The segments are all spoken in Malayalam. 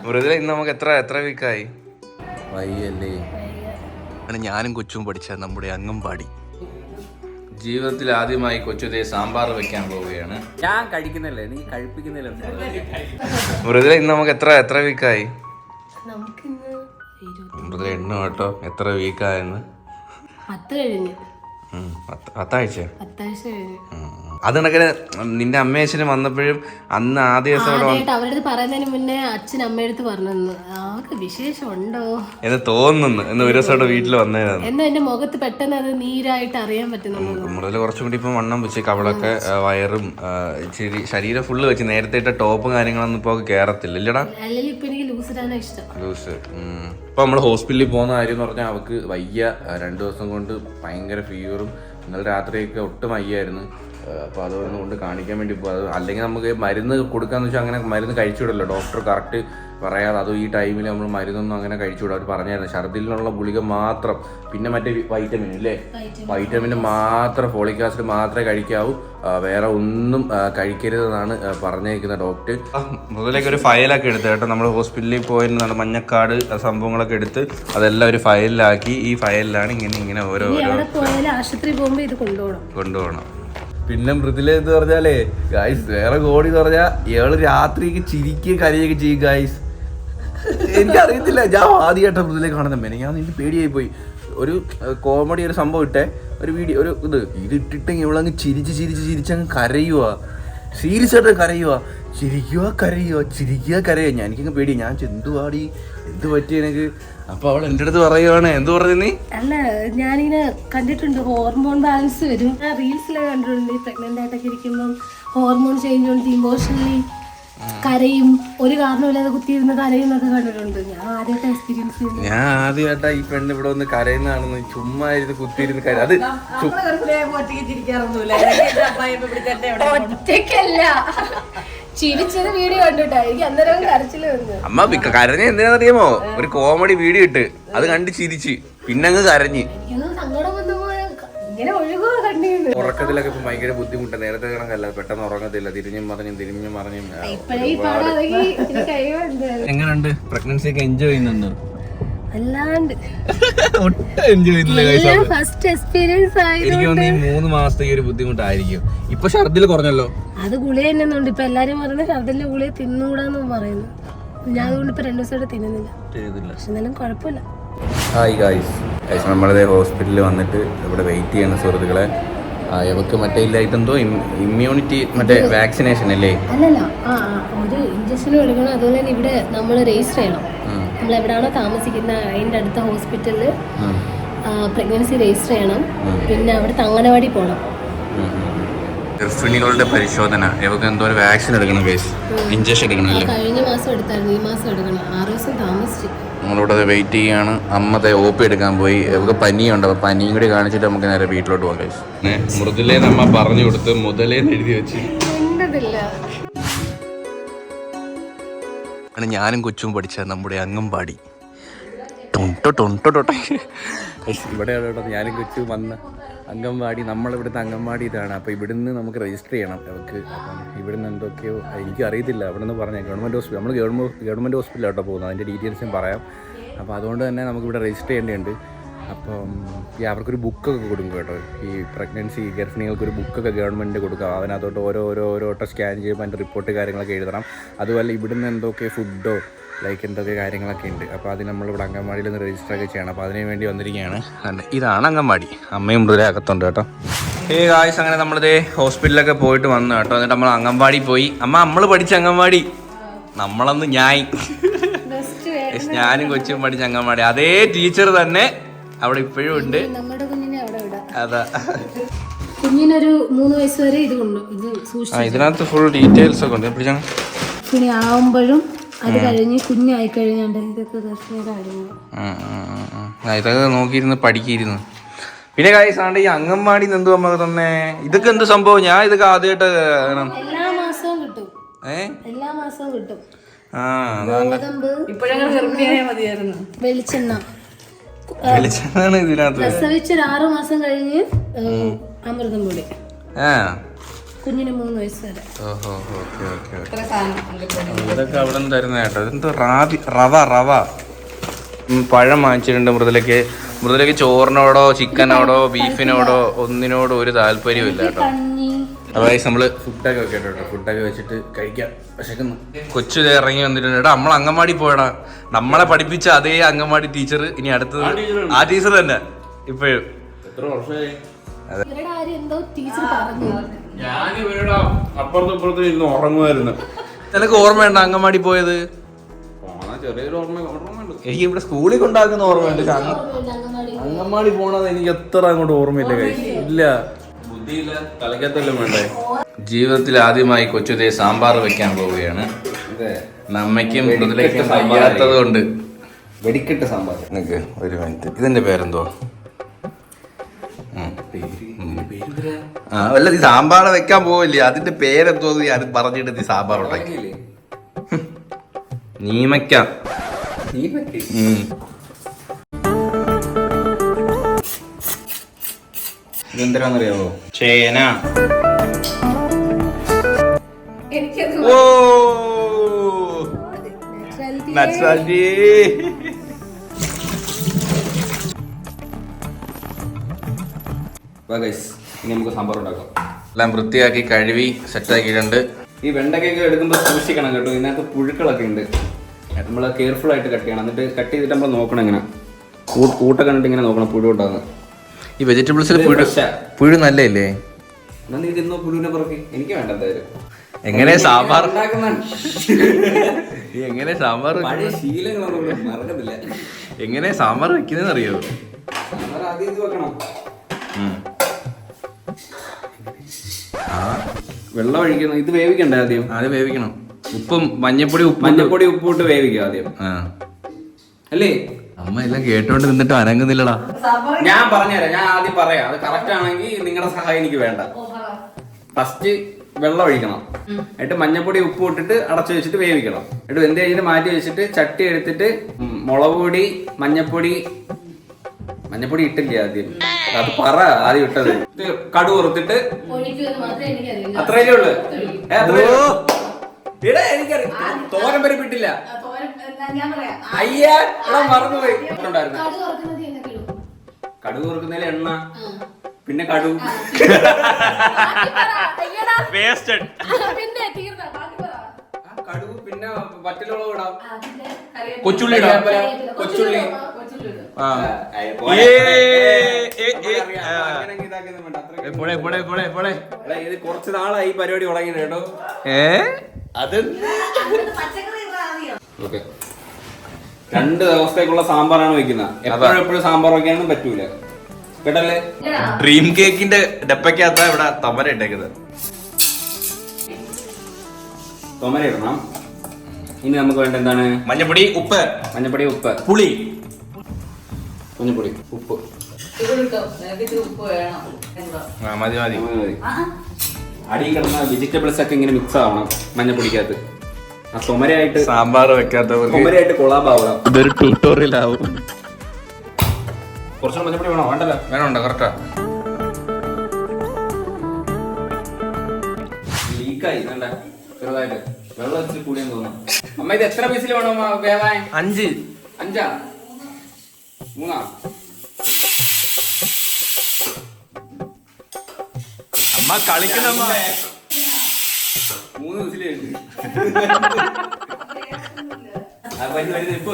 മൃദുല ഇന്ന് നമുക്ക് എത്ര വീക്കായി വയ്യല്ലേ? ഞാനും കൊച്ചും പഠിച്ച നമ്മുടെ അംഗൻവാടി. ജീവിതത്തിൽ ആദ്യമായി കൊച്ചുതേ സാമ്പാർ വെക്കാൻ പോവുകയാണ്. ഞാൻ കഴിക്കുന്നില്ല, നീ കഴിപ്പിക്കുന്നില്ല. മൃദുല ഇന്ന് നമുക്ക് എത്ര വീക്കായി? മൃദുല എണ്ണ കേട്ടോ എത്ര വീക്കായെന്ന്. 10 കഴിഞ്ഞു. 10 ആഴ്ച. അത് കണക്കിന് നിന്റെ അമ്മയച്ഛനും വന്നപ്പോഴും അന്ന് ആദ്യ ദിവസം അവരടുത്ത് പറയുന്നതിന് മുന്നേ അച്ഛൻ അമ്മയടുത്ത് പറഞ്ഞു ആർക്ക് വിശേഷം ഉണ്ടോ എന്ന് തോന്നുന്നു. എന്ന് ഒരു ദിവസം വീട്ടിൽ വന്നേരാണ്. എന്നാ എന്റെ മുഖത്ത് പെട്ടെന്ന് അത് നീരായിട്ട് അറിയാൻ പറ്റുന്നു. മുതൽ കുറച്ചും കൂടി ഇപ്പൊ വണ്ണം വെച്ച് കവളൊക്കെ വയറും ഇച്ചിരി ശരീരം ഫുള്ള് വെച്ച് നേരത്തെ ഇട്ട ടോപ്പും കാര്യങ്ങളൊന്നും ഇപ്പൊ കേറത്തില്ല ഇല്ലടാ. അല്ലെങ്കിൽ ഇപ്പൊ എനിക്ക് ലൂസ് ഇടാനാ ഇഷ്ടം. ലൂസ്. ഇപ്പൊ നമ്മള് ഹോസ്പിറ്റലിൽ പോകുന്ന കാര്യം എന്ന് പറഞ്ഞാൽ അവക്ക് വയ്യ. 2 ദിവസം കൊണ്ട് ഭയങ്കര ഫീവറും ഇന്നലെ രാത്രിയൊക്കെ ഒട്ടും വയ്യായിരുന്നു. അപ്പോൾ അതുകൊണ്ട് കാണിക്കാൻ വേണ്ടി പോകും. അത് അല്ലെങ്കിൽ നമുക്ക് മരുന്ന് കൊടുക്കാന്ന് വെച്ചാൽ അങ്ങനെ മരുന്ന് കഴിച്ചുവിടല്ലോ ഡോക്ടർ കറക്റ്റ് പറയാതെ. അതും ഈ ടൈമിൽ നമ്മൾ മരുന്നൊന്നും അങ്ങനെ കഴിച്ചുവിടും. അവർ പറഞ്ഞായിരുന്നു ഛർദിലിനുള്ള ഗുളിക മാത്രം, പിന്നെ മറ്റേ വൈറ്റമിൻ ഇല്ലേ, വൈറ്റമിൻ മാത്രം, ഫോളിക് ആസിഡ് മാത്രമേ കഴിക്കാവൂ, വേറെ ഒന്നും കഴിക്കരുതെന്നാണ് പറഞ്ഞേക്കുന്ന ഡോക്ടർ. മുതലേക്ക് ഒരു ഫയലൊക്കെ എടുത്ത് കേട്ടോ. നമ്മൾ ഹോസ്പിറ്റലിൽ പോയിരുന്നാണ് മഞ്ഞക്കാട് സംഭവങ്ങളൊക്കെ എടുത്ത് അതെല്ലാം ഒരു ഫയലിലാക്കി. ഈ ഫയലിലാണ് ഇങ്ങനെ ഓരോ ആശുപത്രി പോകുമ്പോൾ ഇത് കൊണ്ടുപോകണം. പിന്നെ മൃദുല എന്ന് പറഞ്ഞാലേ ഗായ്സ് വേറെ കോടി എന്ന് പറഞ്ഞാൽ ഇയാള് രാത്രിക്ക് ചിരിക്കുകയും കരയുകയൊക്കെ ചെയ്യും ഗായ്സ്. എനിക്കറിയത്തില്ല, ഞാൻ ആദ്യമായിട്ട് മൃദുല കാണുന്ന ഞാൻ എനിക്ക് പേടിയായി പോയി. ഒരു കോമഡി ഒരു സംഭവം ഇട്ടേ, ഒരു വീഡിയോ, ഒരു ഇത് ഇട്ടിട്ടെങ്കിൽ ഇവളങ്ങ് ചിരിച്ചങ്ങ് കരയുക. സീരിയസ് ആയിട്ട് കരയുക, ചിരിക്കുക. ഞാൻ എനിക്കങ്ങ് പേടി. ഞാൻ എന്തുവാടി എന്ത് പറ്റി എനിക്ക്? അപ്പൊ അവൾ എൻ്റെ അടുത്ത് പറയുവാണ്. എന്ത് പറഞ്ഞു നീ? അല്ല, ഞാനിങ്ങനെ കണ്ടിട്ടുണ്ട് ഹോർമോൺ ബാലൻസ് വരും. റീൽസിലൊക്കെ കണ്ടിട്ടുണ്ട്. പ്രഗ്നന്റ് ആയിട്ടൊക്കെ ഇരിക്കുമ്പോൾ ഹോർമോൺ ചേഞ്ച് കൊണ്ട് ഇമോഷണലി കരയും, ഒരു കാരണമില്ലാതെ കുത്തിയിരുന്ന് കരയും എന്നൊക്കെ കണ്ടിട്ടുണ്ട്. ഞാൻ ആദ്യമായിട്ട് എക്സ്പീരിയൻസ് ചെയ്യുന്നത്. ഞാൻ ആദ്യമായിട്ടാ ഈ പെണ്ണ് ഇവിടെ വന്ന് കരയുന്നതാണെന്ന്. ചുമ്മാ ഇരുന്ന് കുത്തിയിരുന്ന് കരയും. അത് ഒറ്റയ്ക്കല്ല, ചിരിച്ചത് വീഡിയോ കണ്ടിട്ടാ എനിക്ക് അന്നേരം കരച്ചില് വന്നു. അമ്മ കരഞ്ഞ എന്തിനാണെന്നറിയാമോ? ഒരു കോമഡി വീഡിയോ ഇട്ട് അത് കണ്ട് ചിരിച്ച് പിന്നെ അങ്ങ് കരഞ്ഞ്. സങ്കടം വന്നു ഇങ്ങനെ ഒഴുകുക കണ്ടിരുന്നു. ഉറക്കത്തിലൊക്കെ ഇപ്പൊ ഭയങ്കര ബുദ്ധിമുട്ടാണ്. നേരത്തെ കണക്കല്ല, പെട്ടെന്ന് ഉറങ്ങത്തില്ല. തിരിഞ്ഞും മറിഞ്ഞും. എങ്ങനെയുണ്ട് പ്രഗ്നൻസി ഒക്കെ എൻജോയ് ചെയ്യുന്നുണ്ടോ? അല്ലാണ്ട് ഫസ്റ്റ് എക്സ്പീരിയൻസ് എനിക്ക് തോന്നുന്നു ഈ 3 മാസത്തെ ഒരു ബുദ്ധിമുട്ടായിരിക്കും. ഇപ്പൊ ഛർദിൽ കുറഞ്ഞല്ലോ. അത് ഗുളിക തന്നെയുണ്ട്. ഇപ്പൊ എല്ലാരും പറയുന്നത് ഛർദിലെ ഗുളിക തിന്നുകൂടാന്ന് പറയുന്നു. ഞാൻ അതുകൊണ്ട് ഇപ്പൊ 2 ദിവസമായിട്ട് തിന്നുന്നില്ല. പക്ഷെ എന്നാലും കുഴപ്പമില്ല. ഹായ് ഗായ്സ്, നമ്മളിതേ ഹോസ്പിറ്റലിൽ വന്നിട്ട് ഇവിടെ വെയിറ്റ് ചെയ്യണ സുഹൃത്തുക്കളെ. ഇവക്ക് മറ്റേ ഇല്ലായിട്ടെന്തോ ഇമ്മ്യൂണിറ്റി മറ്റേ വാക്സിനേഷൻ അല്ലേ? അല്ലല്ല, ഒരു ഇഞ്ചക്ഷനും എടുക്കണം. അതുപോലെ തന്നെ ഇവിടെ നമ്മൾ രജിസ്റ്റർ ചെയ്യണം. നമ്മൾ എവിടെയാണോ താമസിക്കുന്ന അതിൻ്റെ അടുത്ത ഹോസ്പിറ്റലിൽ പ്രഗ്നൻസി രജിസ്റ്റർ ചെയ്യണം. പിന്നെ അവിടെ അംഗനവാടി പോകണം. ഗർഭിണികളുടെ പരിശോധന. ഇവക്ക് എന്തോ ഒരു വാക്സിൻ എടുക്കണം, ഇഞ്ചക്ഷൻ എടുക്കണം. കഴിഞ്ഞ മാസം എടുത്തായിരുന്നു, ഈ മാസം എടുക്കണം. 6 ദിവസം താമസിച്ചു. നമ്മളിവിടെ വെയിറ്റ് ചെയ്യാണ്. അമ്മത്തെ OP എടുക്കാൻ പോയി. ഇവർക്ക് പനിയുണ്ട്. അപ്പോൾ പനിയും കൂടി കാണിച്ചിട്ട് നമുക്ക് നേരെ വീട്ടിലോട്ട് പോകാം. മൃദുലേ നമ്മ പറഞ്ഞു കൊടുത്ത് മുതലേന്ന് എഴുതി വെച്ച് ഞാനും കൊച്ചും പഠിച്ച നമ്മുടെ അംഗൻവാടി. ഇവിടെയാണ് കേട്ടോ ഞാനും കൊച്ചും വന്ന അംഗൻവാടി. നമ്മളിവിടുത്തെ അംഗൻവാടി ഇതാണ്. അപ്പോൾ ഇവിടുന്ന് നമുക്ക് രജിസ്റ്റർ ചെയ്യണം അവർക്ക്. അപ്പം ഇവിടുന്ന് എന്തൊക്കെയോ എനിക്ക് അറിയത്തില്ല. അവിടെ നിന്ന് പറഞ്ഞാൽ ഗവൺമെൻറ് ഹോസ്പിറ്റൽ, നമ്മൾ ഗവൺമെൻറ് ഹോസ്പിറ്റലിലോട്ടോ പോകുന്നത്. അതിൻ്റെ ഡീറ്റെയിൽസും പറയാം. അപ്പോൾ അതുകൊണ്ട് തന്നെ നമുക്കിവിടെ രജിസ്റ്റർ ചെയ്യേണ്ടതുണ്ട്. അപ്പം അവർക്കൊരു ബുക്കൊക്കെ കൊടുക്കും കേട്ടോ. ഈ പ്രഗ്നൻസി ഗർഭിണികൾക്കൊരു ബുക്കൊക്കെ ഗവൺമെൻറ് കൊടുക്കുക. അതിനകത്തോട്ട് ഓരോ സ്കാൻ ചെയ്യുമ്പോൾ അതിൻ്റെ റിപ്പോർട്ട് കാര്യങ്ങളൊക്കെ എഴുതണം. അതുപോലെ ഇവിടുന്ന് എന്തൊക്കെ ഫുഡോ എന്തൊക്കെ കാര്യങ്ങളൊക്കെ ഉണ്ട്. അപ്പോൾ അത് നമ്മളിവിടെ അംഗൻവാടിയിൽ നിന്ന് രജിസ്റ്റർ ഒക്കെ ചെയ്യണം. അപ്പോൾ അതിന് വേണ്ടി വന്നിരിക്കുകയാണ്. ഇതാണ് അംഗൻവാടി. അമ്മയും മൃദുല അകത്തുണ്ട് കേട്ടോ. ഗായ്സ്, അങ്ങനെ നമ്മളിതേ ഹോസ്പിറ്റലിലൊക്കെ പോയിട്ട് വന്നു കേട്ടോ. എന്നിട്ട് നമ്മൾ അംഗൻവാടി പോയി. നമ്മൾ പഠിച്ച അംഗൻവാടി നമ്മളന്ന് ഞാനും കൊച്ചും പഠിച്ച അംഗൻവാടി. അതേ ടീച്ചർ തന്നെ അവിടെ ഇപ്പോഴും ഉണ്ട്. അതാ, കുഞ്ഞിനൊരു 3 വയസ്സ് വരെ ഇത് ഇതിനകത്ത് ഫുൾ ഡീറ്റെയിൽസ് ഒക്കെ ഉണ്ട്. പിന്നെ ആവുമ്പോഴും അത് കഴിഞ്ഞ് കുഞ്ഞായി കഴിഞ്ഞാണ്ട് ഇതൊക്കെ കാര്യങ്ങൾ ഇതൊക്കെ നോക്കിയിരുന്ന് പഠിക്കിയിരുന്നു. പിന്നെ കാര്യം ഈ അംഗൻവാടി എന്തു നമുക്ക് തന്നെ ഇതൊക്കെ എന്ത് സംഭവം? ഞാൻ ഇതൊക്കെ ആദ്യമായിട്ട് എല്ലാ മാസവും കിട്ടും. വെളിച്ചെണ്ണ ഇതിനകത്ത്. പ്രസവിച്ച് 6 മാസം കഴിഞ്ഞ് അമൃതം പൊടി. കുഞ്ഞിന് 3 വയസ്സ് വരെ. ഓഹോ, ഓക്കെ ഓക്കെ. ഇതൊക്കെ അവിടെ നിന്ന് തരുന്ന കേട്ടോ. ഇതെന്തോ റവ പഴം വാങ്ങിച്ചിട്ടുണ്ട്. മൃദുലയ്ക്ക് ചോറിനോടോ ചിക്കനോടോ ബീഫിനോടോ ഒന്നിനോടോ ഒരു താല്പര്യവും ഇല്ല കേട്ടോ. അതായത് നമ്മള് ഫുഡൊക്കെ വെക്കട്ടോ കേട്ടോ. ഫുഡൊക്കെ വെച്ചിട്ട് കഴിക്കാം. വിശക്കുന്നു. കൊച്ചു ഇറങ്ങി വന്നിട്ടുണ്ട് കേട്ടോ. നമ്മൾ അംഗൻവാടി പോയടാ. നമ്മളെ പഠിപ്പിച്ച അതേ അംഗൻവാടി ടീച്ചർ ഇനി അടുത്തത് ആ ടീച്ചർ തന്നെ ഇപ്പോഴും. എത്ര വർഷമായി? ഞാൻ ഇവരുടെ അപ്പുറത്തും ഇപ്പുറത്തും ഇന്ന് ഉറങ്ങുമായിരുന്നു. നിനക്ക് ഓർമ്മയുണ്ടോ അംഗൻവാടി പോയത്? ചെറിയൊരു ഓർമ്മയുണ്ട്. എനിക്ക് ഇവിടെ സ്കൂളിൽ കൊണ്ടാക്കുന്ന ഓർമ്മയുണ്ട്. അംഗൻവാടി പോണത് എനിക്ക് എത്ര അങ്ങോട്ട് ഓർമ്മയില്ല. ഇല്ല, ബുദ്ധിയില്ല, തലക്കത്തെല്ലാം വേണ്ടേ. ജീവിതത്തിൽ ആദ്യമായി കൊച്ചുതേ സാമ്പാർ വെക്കാൻ പോവുകയാണ്. നമ്മയ്ക്കും മൃദുലയ്ക്കും വയ്യാത്തത് കൊണ്ട് വെടിക്കെട്ട് സാമ്പാർ. നിനക്ക് ഒരു മിനിറ്റ്, ഇതിന്റെ പേരെന്തോ? അല്ല, നീ സാമ്പാർ വെക്കാൻ പോവില്ലേ, അതിന്റെ പേരെന്തോ ഞാൻ പറഞ്ഞിട്ട് നീ സാമ്പാർ ഉണ്ടാക്കിയില്ലേ? നീമയ്ക്ക. ഇതെന്തരാന്നറിയാവോ? ചേന. ഓ നാച്ചുറാലിറ്റി. ഇനി നമുക്ക് സാമ്പാർ ഉണ്ടാക്കാം. എല്ലാം വൃത്തിയാക്കി കഴുകി സെറ്റാക്കിയിട്ടുണ്ട്. ഈ വെണ്ടയ്ക്കൊക്കെ എടുക്കുമ്പോൾ സൂക്ഷിക്കണം കേട്ടോ. ഇതിനകത്ത് പുഴുക്കളൊക്കെ ഉണ്ട്. നമ്മൾ കെയർഫുൾ ആയിട്ട് കട്ട് ചെയ്യണം. എന്നിട്ട് കട്ട് ചെയ്തിട്ട് നമ്മൾ നോക്കണം. ഇങ്ങനെ കൂട്ട കണ്ടിട്ട് ഇങ്ങനെ നോക്കണം പുഴു ഉണ്ടാകുന്നത്. ഈ വെജിറ്റബിൾസിൽ പുഴു നല്ലല്ലേ? എന്നാ നീ തിന്നോ പുഴുവിനെ പുറക്കി. എനിക്ക് വേണ്ട എന്തായാലും. എങ്ങനെ സാമ്പാർ എങ്ങനെ സാമ്പാർ ശീലങ്ങളൊന്നും മറക്കത്തില്ല. എങ്ങനെ സാമ്പാർ വെക്കുന്നതെന്ന് അറിയോ? സാമ്പാർ ആദ്യം ഇത് വെക്കണം. വെള്ളം ഒഴിക്കണം. ഇത് വേവിക്കണ്ടേ? ആദ്യം വേവിക്കണം. ഉപ്പും മഞ്ഞപ്പൊടി ഉപ്പ് ഇട്ട് വേവിക്കും ആദ്യം. അല്ലേ? അമ്മ എല്ലാം കേട്ടോണ്ട് നിന്നിട്ട് അനങ്ങുന്നില്ലടാ. ഞാൻ പറഞ്ഞുതരാം. ഞാൻ ആദ്യം പറയാം. അത് കറക്റ്റ് ആണെങ്കിൽ നിങ്ങളുടെ സഹായം എനിക്ക് വേണ്ട. ഫസ്റ്റ് വെള്ളം ഒഴിക്കണം. എന്നിട്ട് മഞ്ഞപ്പൊടി ഉപ്പ് ഇട്ടിട്ട് അടച്ചു വെച്ചിട്ട് വേവിക്കണം. എന്നിട്ട് വെന്ത് കഴിഞ്ഞിട്ട് മാറ്റി വെച്ചിട്ട് ചട്ടി എടുത്തിട്ട് മുളക് പൊടി മഞ്ഞപ്പൊടി ഇട്ടില്ലേ ആദ്യം? അത് പറ ആദ്യം ഇട്ടത്. കടുക് വറുത്തിട്ട് അത്രയല്ലേ ഉള്ളു. തോരൻ പരിപ്പിട്ടില്ല. അയ്യാ മറന്നുപോയി. കടുക് വറുക്കുന്നതിൽ എണ്ണ, പിന്നെ കടുക്, കടുക്, പിന്നെ വറ്റലുളവ് ഇടാം, കൊച്ചുള്ളി ഇടാം. കൊച്ചുള്ളി ഇത് കുറച്ച് നാളായി ഈ പരിപാടി തുടങ്ങിയത് കേട്ടോ. അത് 2 ദിവസത്തേക്കുള്ള സാമ്പാറാണ് വെക്കുന്നത്. എപ്പോഴും സാമ്പാർ വെക്കാനൊന്നും പറ്റൂല കേട്ടല്ലേ. ഡ്രീം കേക്കിന്റെ ഡപ്പയ്ക്കകത്താ ഇവിടെ തൊമര ഇട്ടേക്കുന്നത്. തൊമര ഇടണം. ഇനി നമുക്ക് വേണ്ട എന്താണ്? മഞ്ഞപ്പൊടി ഉപ്പ് പുളി. മഞ്ഞപ്പൊടി ഉപ്പ് മതി. അടി കിടന്ന വെജിറ്റബിൾസ് ഒക്കെ ഇങ്ങനെ മിക്സ് ആവണം മഞ്ഞപ്പൊടിക്കകത്ത്. ആ തൊമരയായിട്ട് സാമ്പാർ വെക്കാത്തവർക്ക് തൊമരയായിട്ട് കൊളാബാവണം. ഇതൊരു ട്യൂട്ടോറിയൽ ആവും. കുറച്ചുകൂടെ മഞ്ഞപ്പൊടി വേണോ? വേണ്ടല്ലോ. വേണമുണ്ടോ? കറക്റ്റാ. ലീക്കായി വേണ്ട ചെറുതായിട്ട്. വെള്ളം വെച്ചിട്ട് കൂടിയെന്ന് തോന്നുന്നു. അമ്മ ഇത് എത്ര പീസിൽ വേണോ വേവാൻ? 5. 5 3 അമ്മ കളിക്കുന്ന 3 വിസിൽ ഇപ്പൊ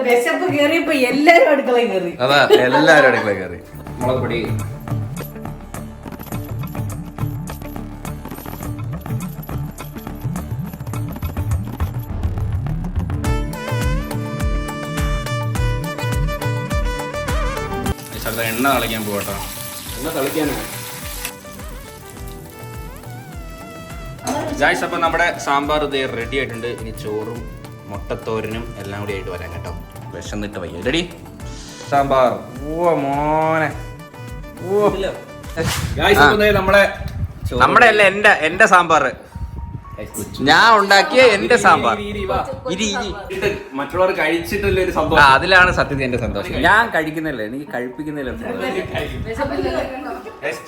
വിശപ്പ് കേറിയപ്പോ എല്ലാരും അടുക്കളയിൽ കയറി. അതാ എല്ലാരും അടുക്കളയിൽ കയറി. മുളക് പൊടി, എണ്ണ തളിക്കാൻ പോകട്ടോ. എണ്ണ തളിക്കാനാ ഗായ്സ്. അപ്പം നമ്മുടെ സാമ്പാർ ഇത് റെഡി ആയിട്ടുണ്ട്. ഇനി ചോറും മുട്ടത്തോരനും എല്ലാം കൂടി ആയിട്ട് വരാം കേട്ടോ. വിശന്നിട്ട് വയ്യ. റെഡി സാമ്പാർ. ഓ മോനെ, നമ്മുടെ നമ്മുടെ അല്ല എന്റെ സാമ്പാർ. ഞാൻ ഉണ്ടാക്കിയ എന്റെ സാമ്പാർ ഇത് മറ്റുള്ളവർ കഴിച്ചിട്ടുള്ള ഒരു ആ, സംഭവം. അതിലാണ് സത്യത്തിൽ എന്റെ സന്തോഷം. ഞാൻ കഴിക്കുന്നില്ല, എനിക്ക് കഴിപ്പിക്കുന്നില്ല.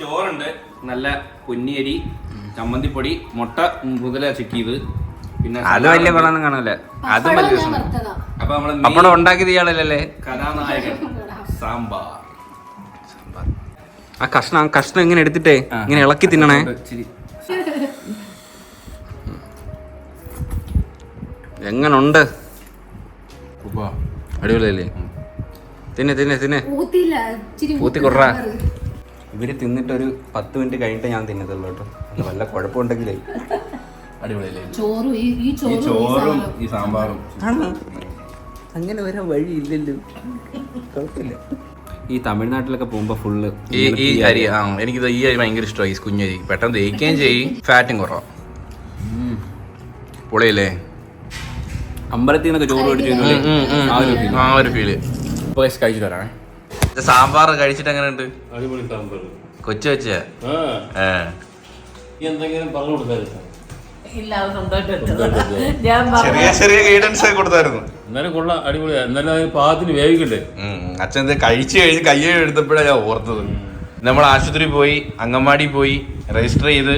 ചോറുണ്ട്, നല്ല പൊന്നിയരി, ചമ്മന്തിപ്പൊടി, മുട്ട മുതല ചിക്കിയത്, പിന്നെ അത് വലിയ ഗുണമൊന്നും കാണൂല. അതും വലിയ രസം. അപ്പൊ നമ്മള് പപ്പടം ഉണ്ടാക്കിയത് ഇയാളല്ലേ? കഥാനായകൻ സാമ്പാർ. ആ കഷ്ണം ഇങ്ങനെ എടുത്തിട്ടേ ഇങ്ങനെ ഇളക്കി തിന്നണേ. എങ്ങനുണ്ട്? അടിപൊളിയല്ലേ? തിന്നെ പൂത്തി കൊറ. ഇവര് തിന്നിട്ടൊരു 10 മിനിറ്റ് കഴിഞ്ഞിട്ട് ഞാൻ തിന്നത്തുള്ളൂ കേട്ടോ. വല്ല കുഴപ്പമുണ്ടെങ്കിലേ. അടിപൊളിയല്ലേ? ഈ ചോറും ഈ സാമ്പാറും. അങ്ങനെ വരാൻ വഴി ഇല്ലല്ലോ. കുഴപ്പമില്ല. ഈ തമിഴ്നാട്ടിലൊക്കെ പോകുമ്പോ ഫുള്ള് ഈ അരി. എനിക്കിത് ഈ അരി ഭയങ്കര ഇഷ്ടമായി. ഈ കുഞ്ഞരി പെട്ടെന്ന് ദഹിക്കുകയും ചെയ്യും, ഫാറ്റും കുറവാ. പൊളിയല്ലേ? അമ്പലത്തിൽ നിന്നൊക്കെ ചോറ് മേടിച്ചു ആ ഒരു ഫീല് കഴിച്ചിട്ട് വരാണേ. സാമ്പാർ കഴിച്ചിട്ട് എങ്ങനെയുണ്ട്? അടിപൊളി സാമ്പാർ. കൊച്ചു വെച്ച എന്തെങ്കിലും പറഞ്ഞു കൊടുത്തായിരുന്നു? ഇല്ല, അത് സ്വന്തമായിട്ട് ഞാൻ ചെറിയ ഗൈഡൻസ് ഒക്കെ കൊടുത്തായിരുന്നു. എന്നാലും കൊള്ളാം, അടിപൊളിയാ. എന്നാലും അതിന് പാകത്തിന് വേവിക്കണ്ടേ? അച്ഛൻ ഇത് കഴിച്ച് കഴിഞ്ഞ് കയ്യെ എടുത്തപ്പോഴാണ് ഞാൻ ഓർത്തത്. നമ്മൾ ആശുപത്രി പോയി, അങ്കമാടി പോയി രജിസ്റ്റർ ചെയ്ത്,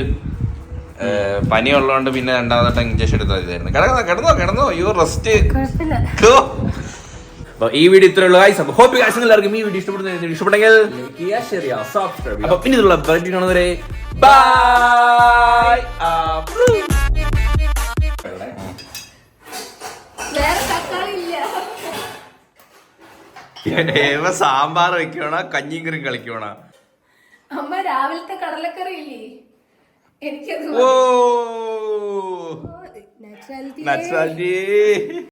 പനി ഉള്ളതുകൊണ്ട് പിന്നെ 2ാമത്തെ ഇഞ്ചക്ഷൻ എടുത്താൽ ഇതായിരുന്നു. കിടന്നോ യു റെസ്റ്റ്. ഈ വീഡിയോ ഇത്രയുള്ള എല്ലാവർക്കും ഈ വീഡിയോ ഇഷ്ടപ്പെട്ടെങ്കിൽ സബ്സ്ക്രൈബ്. അപ്പൊ പിന്നീടുള്ള കാണുന്നവരെ ബൈ. സാമ്പാർ വെക്കണോ കഞ്ഞിയും കറിയും കളിക്കണോ? അമ്മ രാവിലത്തെ കടലക്കറി ഇല്ലേ, എനിക്കത് ഓ നാച്ചുറാലിറ്റി.